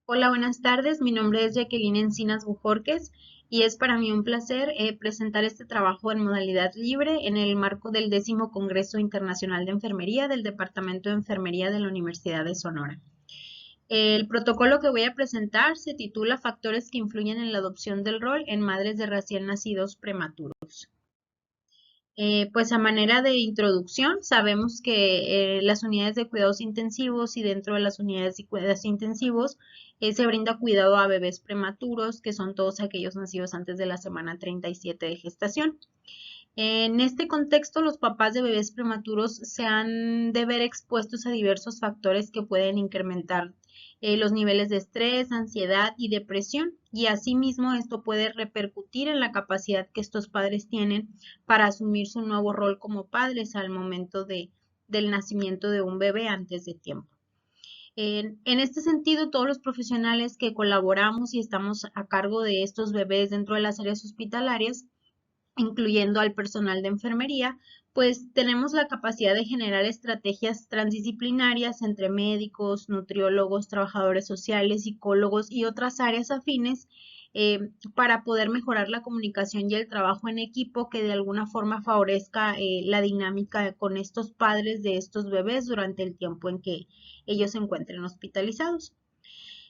Hola, buenas tardes. Mi nombre es Jacqueline Encinas Bujorques y es para mí un placer presentar este trabajo en modalidad libre en el marco del 10º Congreso Internacional de Enfermería del Departamento de Enfermería de la Universidad de Sonora. El protocolo que voy a presentar se titula Factores que influyen en la adopción del rol en madres de recién nacidos prematuros. Pues a manera de introducción, sabemos que las unidades de cuidados intensivos y dentro de las unidades de cuidados intensivos se brinda cuidado a bebés prematuros, que son todos aquellos nacidos antes de la semana 37 de gestación. En este contexto, los papás de bebés prematuros se han de ver expuestos a diversos factores que pueden incrementar los niveles de estrés, ansiedad y depresión, y asimismo esto puede repercutir en la capacidad que estos padres tienen para asumir su nuevo rol como padres al momento del nacimiento de un bebé antes de tiempo. En este sentido, todos los profesionales que colaboramos y estamos a cargo de estos bebés dentro de las áreas hospitalarias, incluyendo al personal de enfermería, pues tenemos la capacidad de generar estrategias transdisciplinarias entre médicos, nutriólogos, trabajadores sociales, psicólogos y otras áreas afines para poder mejorar la comunicación y el trabajo en equipo que de alguna forma favorezca la dinámica con estos padres de estos bebés durante el tiempo en que ellos se encuentren hospitalizados.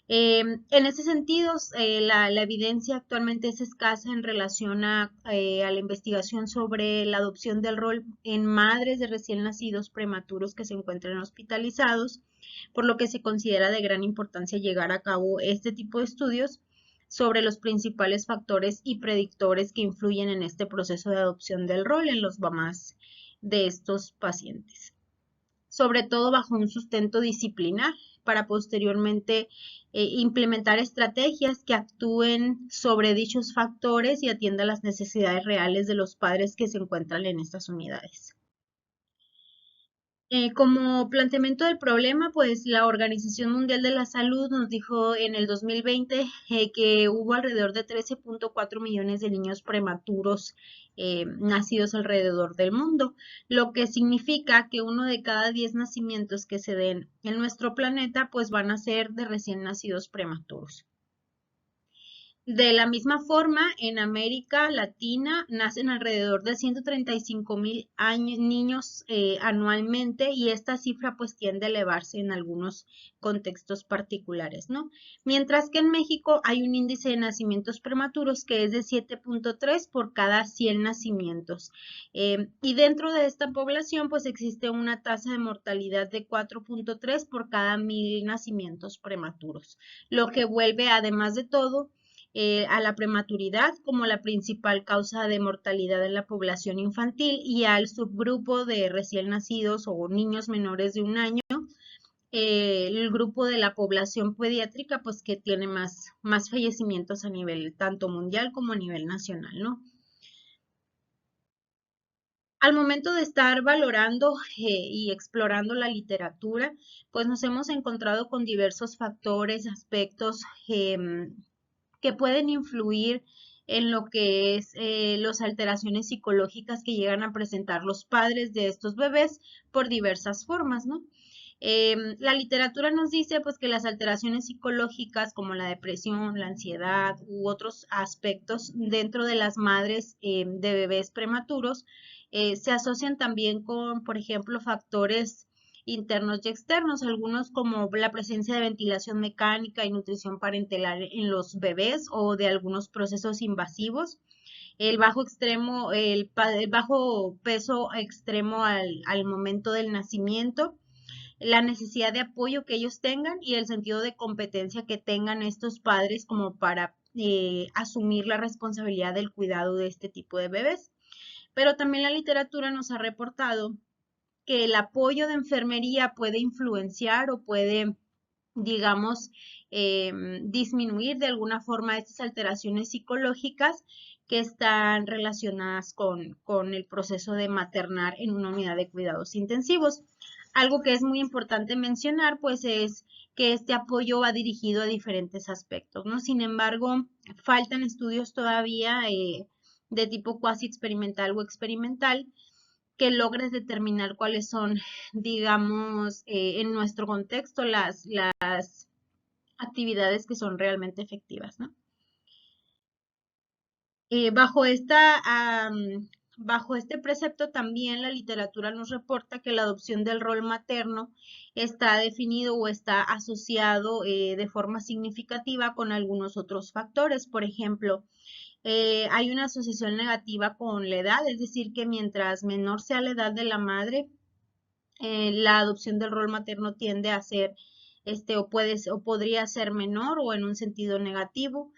En ese sentido, la evidencia actualmente es escasa en relación a la investigación sobre la adopción del rol en madres de recién nacidos prematuros que se encuentran hospitalizados, por lo que se considera de gran importancia llegar a cabo este tipo de estudios sobre los principales factores y predictores que influyen en este proceso de adopción del rol en los mamás de estos pacientes, sobre todo bajo un sustento disciplinar para posteriormente implementar estrategias que actúen sobre dichos factores y atiendan las necesidades reales de los padres que se encuentran en estas unidades. Como planteamiento del problema, pues la Organización Mundial de la Salud nos dijo en el 2020 que hubo alrededor de 13.4 millones de niños prematuros nacidos alrededor del mundo, lo que significa que uno de cada 10 nacimientos que se den en nuestro planeta, pues van a ser de recién nacidos prematuros. De la misma forma, en América Latina nacen alrededor de 135,000 niños anualmente y esta cifra pues tiende a elevarse en algunos contextos particulares, ¿no? Mientras que en México hay un índice de nacimientos prematuros que es de 7.3 por cada 100 nacimientos. Y dentro de esta población pues existe una tasa de mortalidad de 4.3 por cada 1,000 nacimientos prematuros, lo que vuelve además de todo a la prematuridad como la principal causa de mortalidad en la población infantil y al subgrupo de recién nacidos o niños menores de un año, el grupo de la población pediátrica, pues que tiene más fallecimientos a nivel tanto mundial como a nivel nacional, ¿no? Al momento de estar valorando y explorando la literatura, pues nos hemos encontrado con diversos factores, aspectos que pueden influir en lo que es las alteraciones psicológicas que llegan a presentar los padres de estos bebés por diversas formas, ¿no? La literatura nos dice pues que las alteraciones psicológicas como la depresión, la ansiedad u otros aspectos dentro de las madres de bebés prematuros se asocian también con, por ejemplo, factores internos y externos, algunos como la presencia de ventilación mecánica y nutrición parenteral en los bebés o de algunos procesos invasivos, el bajo extremo, el bajo peso extremo al momento del nacimiento, la necesidad de apoyo que ellos tengan y el sentido de competencia que tengan estos padres como para asumir la responsabilidad del cuidado de este tipo de bebés. Pero también la literatura nos ha reportado que el apoyo de enfermería puede influenciar o puede, digamos, disminuir de alguna forma estas alteraciones psicológicas que están relacionadas con el proceso de maternar en una unidad de cuidados intensivos. Algo que es muy importante mencionar, pues, es que este apoyo va dirigido a diferentes aspectos, ¿no? Sin embargo, faltan estudios todavía de tipo cuasi experimental o experimental que logres determinar cuáles son, digamos, en nuestro contexto, las actividades que son realmente efectivas, ¿no? Bajo bajo este precepto también la literatura nos reporta que la adopción del rol materno está definido o está asociado de forma significativa con algunos otros factores. Por ejemplo, hay una asociación negativa con la edad, es decir, que mientras menor sea la edad de la madre, la adopción del rol materno tiende a ser o podría ser menor o en un sentido negativo.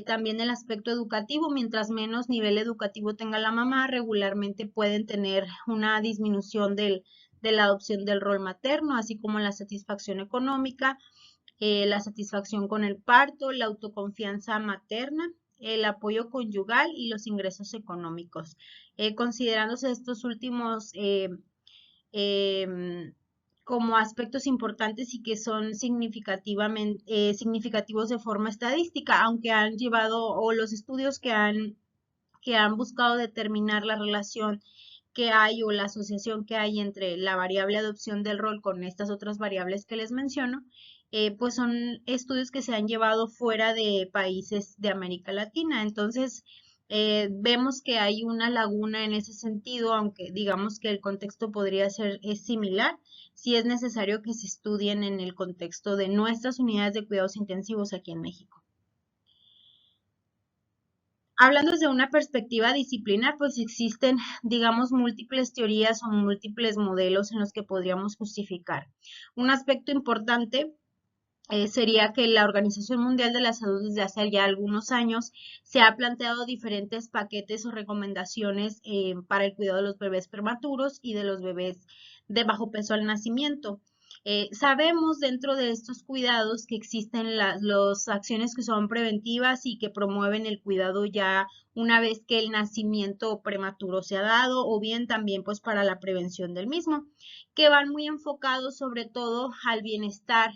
También el aspecto educativo, mientras menos nivel educativo tenga la mamá, regularmente pueden tener una disminución de la adopción del rol materno, así como la satisfacción económica, la satisfacción con el parto, la autoconfianza materna, el apoyo conyugal y los ingresos económicos. Considerándose estos últimos em, como aspectos importantes y que son significativos de forma estadística, aunque han llevado, o los estudios que han buscado determinar la relación que hay o la asociación que hay entre la variable adopción del rol con estas otras variables que les menciono, pues son estudios que se han llevado fuera de países de América Latina. Entonces, vemos que hay una laguna en ese sentido, aunque digamos que el contexto podría ser similar, si es necesario que se estudien en el contexto de nuestras unidades de cuidados intensivos aquí en México. Hablando desde una perspectiva disciplinar, pues existen, digamos, múltiples teorías o múltiples modelos en los que podríamos justificar. Un aspecto importante sería que la Organización Mundial de la Salud desde hace ya algunos años se ha planteado diferentes paquetes o recomendaciones para el cuidado de los bebés prematuros y de los bebés de bajo peso al nacimiento. Sabemos dentro de estos cuidados que existen las acciones que son preventivas y que promueven el cuidado ya una vez que el nacimiento prematuro se ha dado, o bien también pues para la prevención del mismo, que van muy enfocados sobre todo al bienestar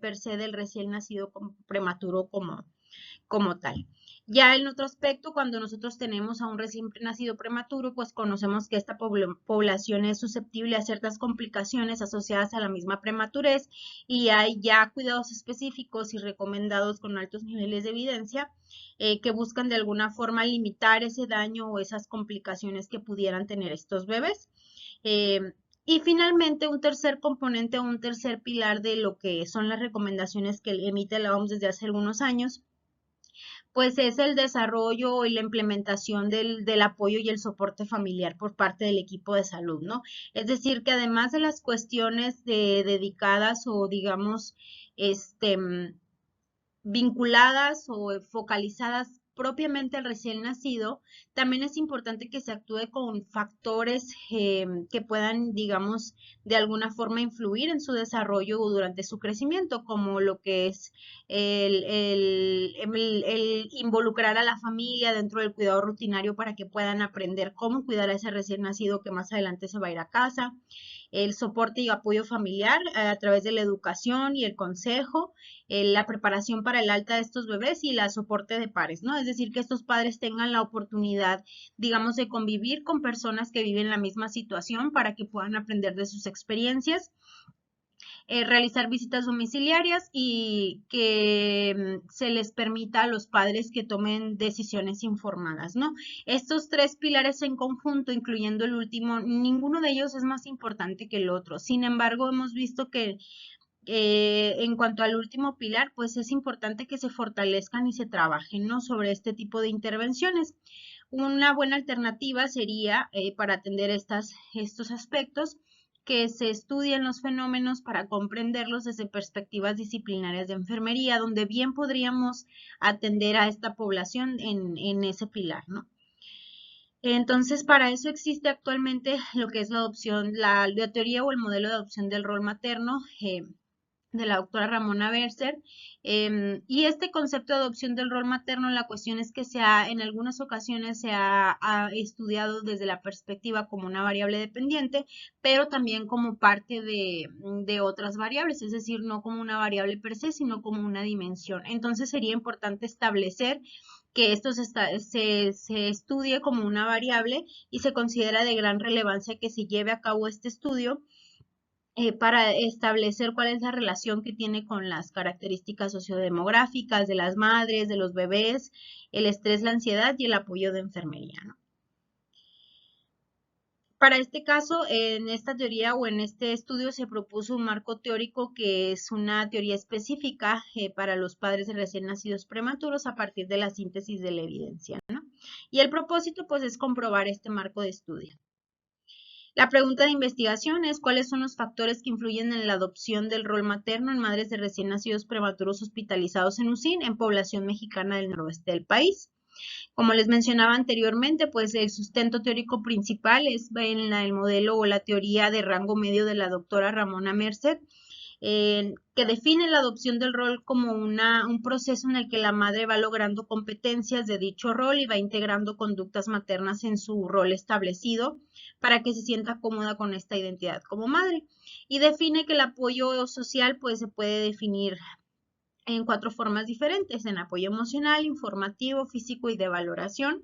per se del recién nacido prematuro como tal. Ya en otro aspecto, cuando nosotros tenemos a un recién nacido prematuro, pues conocemos que esta población es susceptible a ciertas complicaciones asociadas a la misma prematurez y hay ya cuidados específicos y recomendados con altos niveles de evidencia que buscan de alguna forma limitar ese daño o esas complicaciones que pudieran tener estos bebés. Y finalmente, un tercer componente o un tercer pilar de lo que son las recomendaciones que emite la OMS desde hace algunos años, pues es el desarrollo y la implementación del apoyo y el soporte familiar por parte del equipo de salud, ¿no? Es decir, que además de las cuestiones dedicadas o digamos, vinculadas o focalizadas propiamente al recién nacido, también es importante que se actúe con factores que puedan, digamos, de alguna forma influir en su desarrollo o durante su crecimiento, como lo que es el involucrar a la familia dentro del cuidado rutinario para que puedan aprender cómo cuidar a ese recién nacido que más adelante se va a ir a casa, el soporte y apoyo familiar a través de la educación y el consejo, la preparación para el alta de estos bebés y el soporte de pares, ¿no? Es decir, que estos padres tengan la oportunidad, digamos, de convivir con personas que viven la misma situación para que puedan aprender de sus experiencias, realizar visitas domiciliarias y que se les permita a los padres que tomen decisiones informadas, ¿no? Estos tres pilares en conjunto, incluyendo el último, ninguno de ellos es más importante que el otro. Sin embargo, hemos visto que en cuanto al último pilar, pues es importante que se fortalezcan y se trabajen, ¿no? Sobre este tipo de intervenciones. Una buena alternativa sería para atender estos aspectos que se estudien los fenómenos para comprenderlos desde perspectivas disciplinarias de enfermería, donde bien podríamos atender a esta población en ese pilar, ¿no? Entonces, para eso existe actualmente lo que es la adopción, la teoría o el modelo de adopción del rol materno, de la doctora Ramona Bercer. Y este concepto de adopción del rol materno, la cuestión es que en algunas ocasiones se ha estudiado desde la perspectiva como una variable dependiente, pero también como parte de otras variables, es decir, no como una variable per se, sino como una dimensión. Entonces sería importante establecer que esto se estudie como una variable y se considera de gran relevancia que se lleve a cabo este estudio para establecer cuál es la relación que tiene con las características sociodemográficas de las madres, de los bebés, el estrés, la ansiedad y el apoyo de enfermería, ¿no? Para este caso, en esta teoría o en este estudio se propuso un marco teórico que es una teoría específica para los padres de recién nacidos prematuros a partir de la síntesis de la evidencia, ¿no? Y el propósito, pues, es comprobar este marco de estudio. La pregunta de investigación es cuáles son los factores que influyen en la adopción del rol materno en madres de recién nacidos prematuros hospitalizados en UCIN en población mexicana del noroeste del país. Como les mencionaba anteriormente, pues el sustento teórico principal es en el modelo o la teoría de rango medio de la doctora Ramona Merced, que define la adopción del rol como un proceso en el que la madre va logrando competencias de dicho rol y va integrando conductas maternas en su rol establecido para que se sienta cómoda con esta identidad como madre. Y define que el apoyo social pues se puede definir en 4 formas diferentes, en apoyo emocional, informativo, físico y de valoración,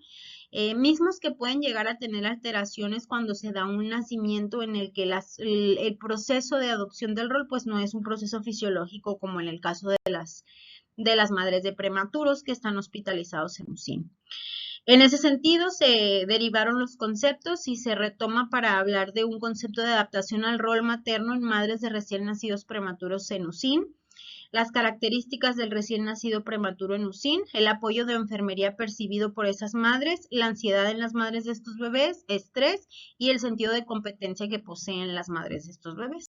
mismos que pueden llegar a tener alteraciones cuando se da un nacimiento en el que el proceso de adopción del rol pues no es un proceso fisiológico como en el caso de las madres de prematuros que están hospitalizados en UCIN. En ese sentido, se derivaron los conceptos y se retoma para hablar de un concepto de adaptación al rol materno en madres de recién nacidos prematuros en UCIN, las características del recién nacido prematuro en UCIN, el apoyo de enfermería percibido por esas madres, la ansiedad en las madres de estos bebés, estrés y el sentido de competencia que poseen las madres de estos bebés.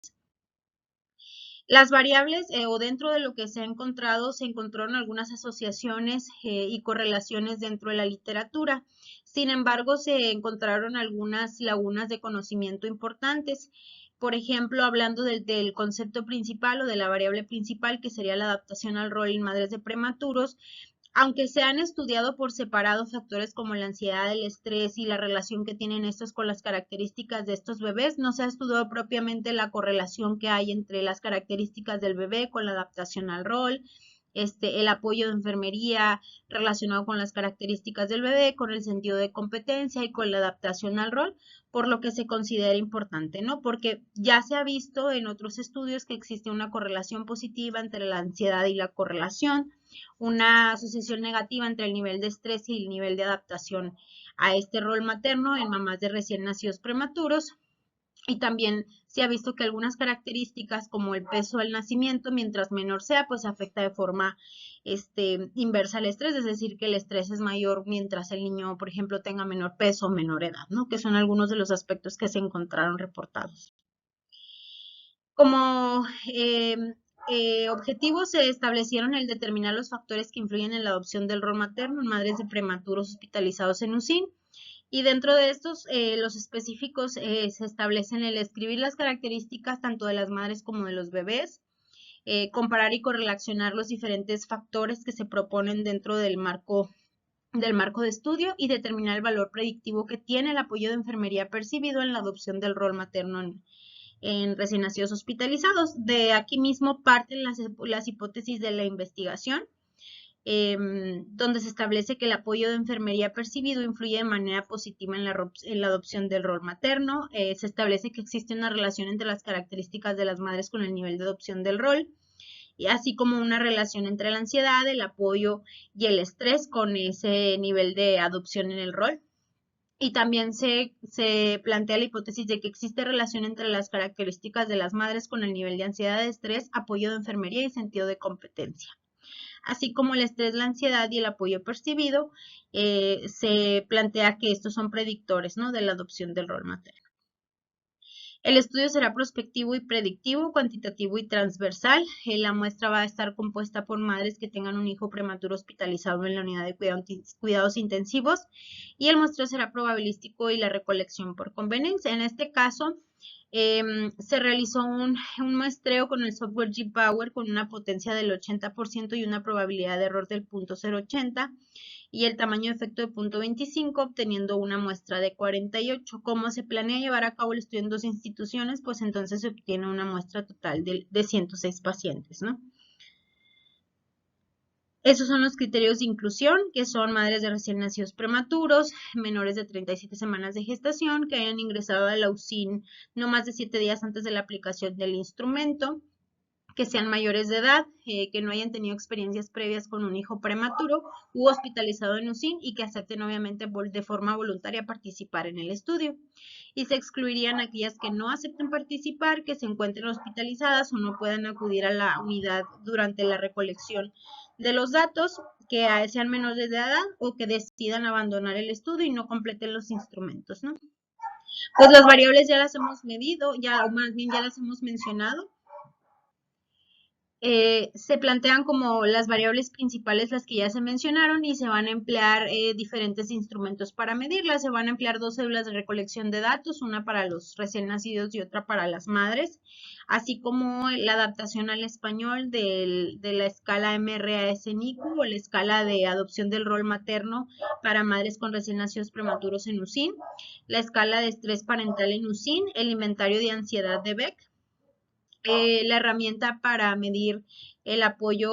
Las variables o dentro de lo que se ha encontrado, se encontraron algunas asociaciones y correlaciones dentro de la literatura. Sin embargo, se encontraron algunas lagunas de conocimiento importantes. Por ejemplo, hablando del concepto principal o de la variable principal, que sería la adaptación al rol en madres de prematuros, aunque se han estudiado por separado factores como la ansiedad, el estrés y la relación que tienen estos con las características de estos bebés, no se ha estudiado propiamente la correlación que hay entre las características del bebé con la adaptación al rol, el apoyo de enfermería relacionado con las características del bebé, con el sentido de competencia y con la adaptación al rol, por lo que se considera importante, ¿no? Porque ya se ha visto en otros estudios que existe una correlación positiva entre la ansiedad y la correlación, una asociación negativa entre el nivel de estrés y el nivel de adaptación a este rol materno en mamás de recién nacidos prematuros. Y también se ha visto que algunas características como el peso al nacimiento, mientras menor sea, pues afecta de forma inversa al estrés, es decir, que el estrés es mayor mientras el niño, por ejemplo, tenga menor peso o menor edad, ¿no? Que son algunos de los aspectos que se encontraron reportados. Como objetivos se establecieron el determinar los factores que influyen en la adopción del rol materno en madres de prematuros hospitalizados en UCIN. Y dentro de estos, los específicos se establecen el escribir las características tanto de las madres como de los bebés, comparar y correlacionar los diferentes factores que se proponen dentro del marco de estudio y determinar el valor predictivo que tiene el apoyo de enfermería percibido en la adopción del rol materno en recién nacidos hospitalizados. De aquí mismo parten las hipótesis de la investigación, donde se establece que el apoyo de enfermería percibido influye de manera positiva en la adopción del rol materno. Se establece que existe una relación entre las características de las madres con el nivel de adopción del rol, y así como una relación entre la ansiedad, el apoyo y el estrés con ese nivel de adopción en el rol. Y también se plantea la hipótesis de que existe relación entre las características de las madres con el nivel de ansiedad, estrés, apoyo de enfermería y sentido de competencia. Así como el estrés, la ansiedad y el apoyo percibido, se plantea que estos son predictores, ¿no?, de la adopción del rol materno. El estudio será prospectivo y predictivo, cuantitativo y transversal. La muestra va a estar compuesta por madres que tengan un hijo prematuro hospitalizado en la unidad de cuidados intensivos, y el muestreo será probabilístico y la recolección por conveniencia. En este caso, se realizó un muestreo con el software G-Power con una potencia del 80% y una probabilidad de error del 0.080 y el tamaño de efecto de 0.25, obteniendo una muestra de 48. Como se planea llevar a cabo el estudio en 2 instituciones, pues entonces se obtiene una muestra total de 106 pacientes, ¿no? Esos son los criterios de inclusión, que son madres de recién nacidos prematuros, menores de 37 semanas de gestación, que hayan ingresado a la UCIN no más de 7 días antes de la aplicación del instrumento, que sean mayores de edad, que no hayan tenido experiencias previas con un hijo prematuro u hospitalizado en UCIN y que acepten obviamente de forma voluntaria participar en el estudio. Y se excluirían aquellas que no acepten participar, que se encuentren hospitalizadas o no puedan acudir a la unidad durante la recolección de los datos, que sean menores de edad o que decidan abandonar el estudio y no completen los instrumentos, ¿no? Pues las variables ya las hemos medido, ya, o más bien ya las hemos mencionado. Se plantean como las variables principales las que ya se mencionaron y se van a emplear diferentes instrumentos para medirlas. Se van a emplear dos cédulas de recolección de datos, una para los recién nacidos y otra para las madres, así como la adaptación al español de la escala MRAS-NICU o la escala de adopción del rol materno para madres con recién nacidos prematuros en UCIN, la escala de estrés parental en UCIN, el inventario de ansiedad de Beck, la herramienta para medir el apoyo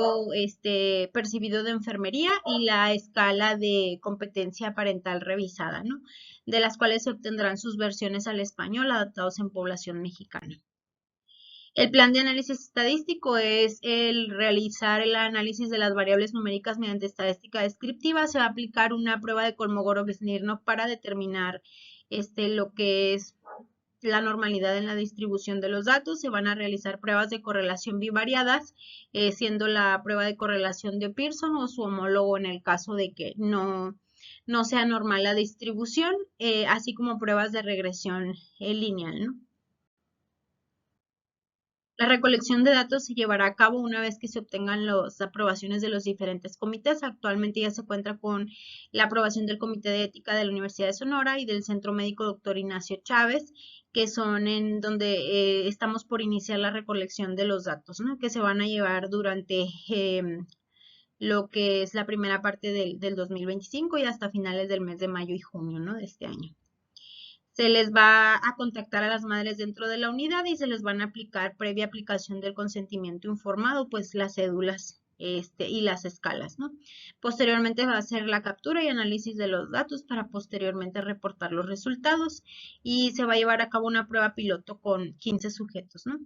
percibido de enfermería y la escala de competencia parental revisada, ¿no? De las cuales se obtendrán sus versiones al español adaptados en población mexicana. El plan de análisis estadístico es el realizar el análisis de las variables numéricas mediante estadística descriptiva. Se va a aplicar una prueba de Kolmogorov-Smirnov para determinar lo que es la normalidad en la distribución de los datos. Se van a realizar pruebas de correlación bivariadas, siendo la prueba de correlación de Pearson o su homólogo en el caso de que no sea normal la distribución, así como pruebas de regresión lineal, ¿no? La recolección de datos se llevará a cabo una vez que se obtengan las aprobaciones de los diferentes comités. Actualmente ya se cuenta con la aprobación del Comité de Ética de la Universidad de Sonora y del Centro Médico Dr. Ignacio Chávez, que son en donde estamos por iniciar la recolección de los datos, ¿no? Que se van a llevar durante lo que es la primera parte del 2025 y hasta finales del mes de mayo y junio, ¿no? De este año. Se les va a contactar a las madres dentro de la unidad y se les van a aplicar, previa aplicación del consentimiento informado, pues las cédulas y las escalas, ¿no? Posteriormente va a hacer la captura y análisis de los datos para posteriormente reportar los resultados y se va a llevar a cabo una prueba piloto con 15 sujetos, ¿no?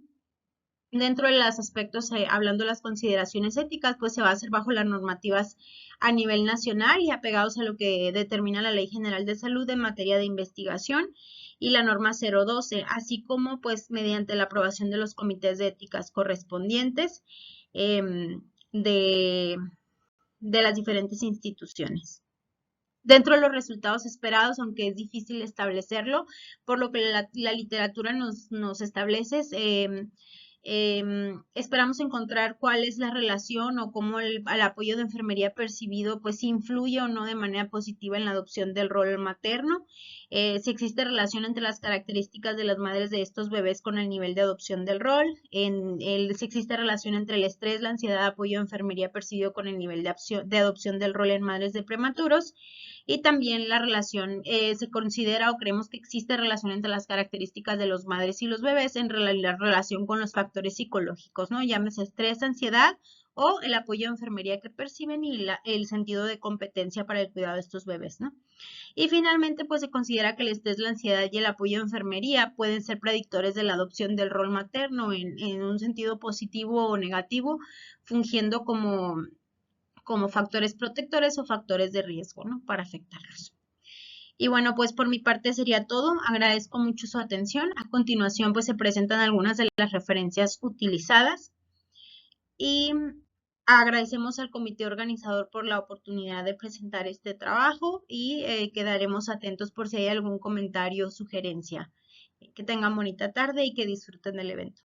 Dentro de los aspectos, hablando de las consideraciones éticas, pues se va a hacer bajo las normativas a nivel nacional y apegados a lo que determina la Ley General de Salud en materia de investigación y la norma 012, así como pues mediante la aprobación de los comités de éticas correspondientes de las diferentes instituciones. Dentro de los resultados esperados, aunque es difícil establecerlo, por lo que la literatura nos establece, esperamos encontrar cuál es la relación o cómo el apoyo de enfermería percibido pues influye o no de manera positiva en la adopción del rol materno, si existe relación entre las características de las madres de estos bebés con el nivel de adopción del rol, si existe relación entre el estrés, la ansiedad, apoyo de enfermería percibido con el nivel de adopción del rol en madres de prematuros. Y también la relación, se considera o creemos que existe relación entre las características de los madres y los bebés en la relación con los factores psicológicos, ¿no? Llámese estrés, ansiedad o el apoyo de enfermería que perciben y el sentido de competencia para el cuidado de estos bebés, ¿no? Y finalmente, pues se considera que el estrés, la ansiedad y el apoyo de enfermería pueden ser predictores de la adopción del rol materno en un sentido positivo o negativo, fungiendo como factores protectores o factores de riesgo, ¿no? Para afectarlos. Y bueno, pues por mi parte sería todo. Agradezco mucho su atención. A continuación, pues se presentan algunas de las referencias utilizadas y agradecemos al comité organizador por la oportunidad de presentar este trabajo y quedaremos atentos por si hay algún comentario o sugerencia. Que tengan bonita tarde y que disfruten del evento.